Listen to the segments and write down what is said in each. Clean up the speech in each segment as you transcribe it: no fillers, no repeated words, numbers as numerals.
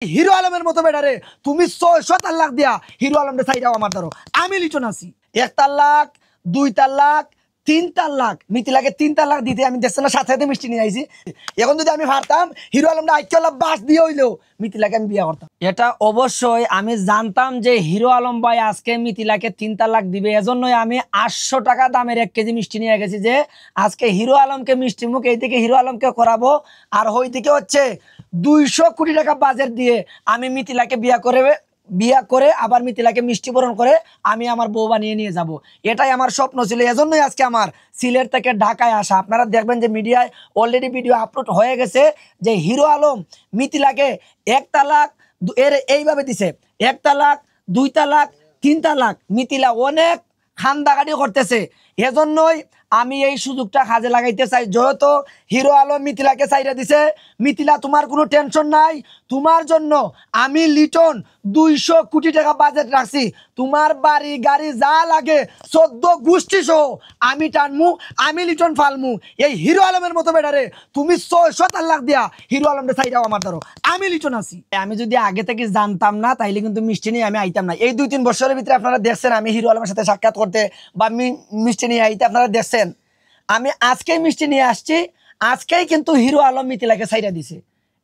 Hero আলমের মতো বেটারে তুমি ৬০০ তালাক দিয়া হিরো আলমকে চাইরাও আমার ধরো আমি লিটন আছি ১ তালাক ২ তালাক ৩ তালাক মিথিলাকে ৩ তালাক দিতে আমি দেখছি না সাথে সাথে মিষ্টি নিয়ে আইছি। এখন যদি আমি পারতাম হিরো আলমটা আইকেলা বাস দিয়ে হইলেও মিথিলাকে আমি বিয়ে করতাম। এটা অবশ্যই আমি জানতাম যে হিরো আলম ভাই আজকে মিথিলাকে ৩ তালাক দিবে, এজন্যই আমি ৮০০ টাকা দামের ১ কেজি মিষ্টি নিয়ে গেছি যে আজকে হিরো আলমকে মিষ্টি মুখ এই থেকে হিরো আলমকে করাবো, আর ওই দিকে হচ্ছে ২০০ কোটি টাকা বাজেট দিয়ে আমি মিথিলাকে বিয়া করে আবার মিথিলাকে মিষ্টি বরণ করে আমি আমার বউ বানিয়ে নিয়ে যাব। এটাই আমার স্বপ্ন ছিল, এজন্যই আজকে আমার সিলেট থেকে ঢাকায় আসা। আপনারা দেখবেন যে মিডিয়ায় অলরেডি ভিডিও আপলোড হয়ে গেছে যে হিরো আলম মিথিলাকে ১ তালাক এর এইভাবে দিছে, ১ তালাক ২ তালাক ৩ তালাক। মিথিলা অনেক খান্দাগাড়ি করতেছে, এজন্যই আমি এই সুযোগটা কাজে লাগাইতে চাই। যেহেতু হিরো আলম মিথিলাকে চাইরা দিছে, মিথিলা তোমার কোনো টেনশন নাই, তোমার জন্য আমি লিটন ২০০ কোটি টাকা বাজেট রাখছি, তোমার বাড়ি গাড়ি যা লাগে ১৪ গোষ্ঠী সহ আমি টানমু, আমি লিটন ফালমু। এই হিরো আলমের মতো বেটারে তুমি ৬০০ তালাক দিয়া হিরো আলমকে চাইরাও আমার ধরো আমি লিটন আছি। আমি যদি আগে থেকে জানতাম না তাইলে কিন্তু মিষ্টি নিয়ে আমি আইতাম না। এই ২-৩ বছরের ভিতরে আপনারা দেখছেন আমি হিরো আলমের সাথে সাক্ষাৎ করতে বা মিষ্টি নিয়ে আইতে আপনারা দেখছেন। আমি আজকেই মিষ্টি নিয়ে আসছি, আজকেই কিন্তু হিরো আলম মিথিলাকে ছাইরা দিছে।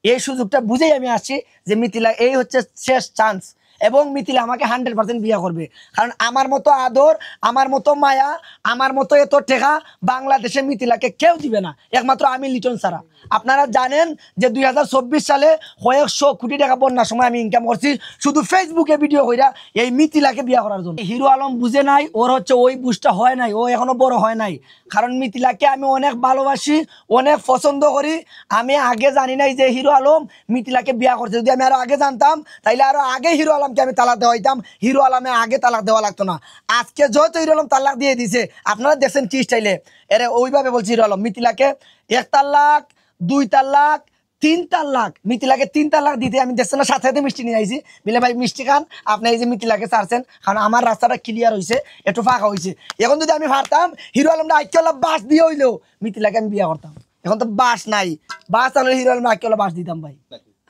এই সুযোগটা বুঝেই আমি আসছি যে মিথিলা এই হচ্ছে শেষ চান্স, এবং মিথিলা আমাকে 100% বিয়ে করবে। কারণ আমার মতো আদর, আমার মতো মায়া, আমার মতো এত টেকা বাংলাদেশে মিথিলাকে কেউ দিবে না, একমাত্র আমি লিটন ছাড়া। আপনারা জানেন যে ২০২৪ সালে কয়েকশো কোটি টাকা বন্যার সময় আমি ইনকাম করছি শুধু ফেসবুকে ভিডিও কইরা এই মিথিলাকে বিয়ে করার জন্য। হিরো আলম বুঝে নাই, ওর হচ্ছে ওই বুঝটা হয় নাই, ও এখনো বড় হয় নাই। কারণ মিথিলাকে আমি অনেক ভালোবাসি, অনেক পছন্দ করি। আমি আগে জানি নাই যে হিরো আলম মিথিলাকে বিয়ে করছে। যদি আমি আরো আগে জানতাম তাইলে আরো আগে হিরো আলমকে আমি তালাক দেওয়া হইতাম, হিরো আলমে আগে তালাক দেওয়া লাগতো না। আজকে যেহেতু হিরো আলম তালাক দিয়ে দিছে, আপনারা দেখছেন কি স্টাইলে এরে ওইভাবে বলছি হিরো আলম মিথিলাকে ১ তালাক ২ তালাক ৩ তালাক মিথিলাকে ৩ তালাক দিতে আমি দেখছি না সাথে সাথে মিষ্টি নিয়ে আইছি। বিলে ভাই মিষ্টি খান, আপনি এই যে মিথিলাকে ছাড়ছেন, কারণ আমার রাস্তাটা ক্লিয়ার হয়েছে, একটু ফাঁকা হয়েছে। এখন যদি আমি পারতাম হিরো আলমটা আইকেলা বাস দিয়ে হইলেও মিথিলাকে আমি বিয়ে করতাম। এখন তো বাস নাই, বাস আনলে হিরো আলম আইকেলা বাস দিতাম ভাই।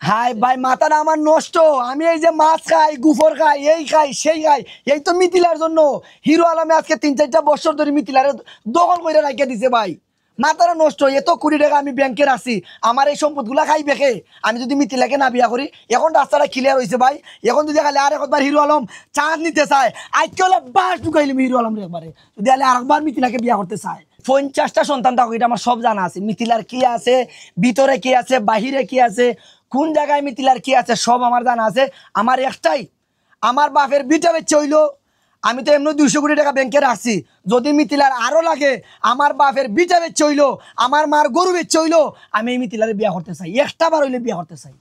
হাই ভাই মাথাটা আমার নষ্ট, আমি এই যে মাছ খাই, গুফর খাই, এই খাই সেই খাই, এই তো মিথিলার জন্য। হিরো আলমে আজকে ৩-৪টা বছর ধরে মিথিলারে দখল করে রাখিয়ে দিছে ভাই। মাথাটা নষ্ট, এত কোটি টাকা আমি ব্যাংকে রাখছি, আমার এই সম্পদগুলা খাইবে কে? আমি যদি মিথিলাকে না বিয়া করি। এখন রাস্তাটা ক্লিয়ার হয়েছে ভাই, এখন যদি খালি আর একবার হিরো আলম চান্স নিতে চায় আইকেলা বাস ঢুকাইলাম হিরো আলম একবারে। যদি খালি আরেকবার মিথিলাকে বিয়া করতে চায়, ৫০টা সন্তান থাকুক এটা আমার সব জানা আছে। মিথিলার কি আছে, ভিতরে কি আছে, বাহিরে কি আছে, কোন জায়গায় মিথিলার কি আছে সব আমার জানা আছে। আমার একটাই, আমার বাপের বিটা বেচে হইলো, আমি তো এমনি ২০০ কোটি টাকা ব্যাংকে রাখছি। যদি মিথিলার আরো লাগে, আমার বাপের বিটা বেচে হইলো, আমার মার গরু বেচে হইলো, আমি এই মিথিলারে বিয়া করতে চাই, একটা বার হইলে বিয়া করতে চাই।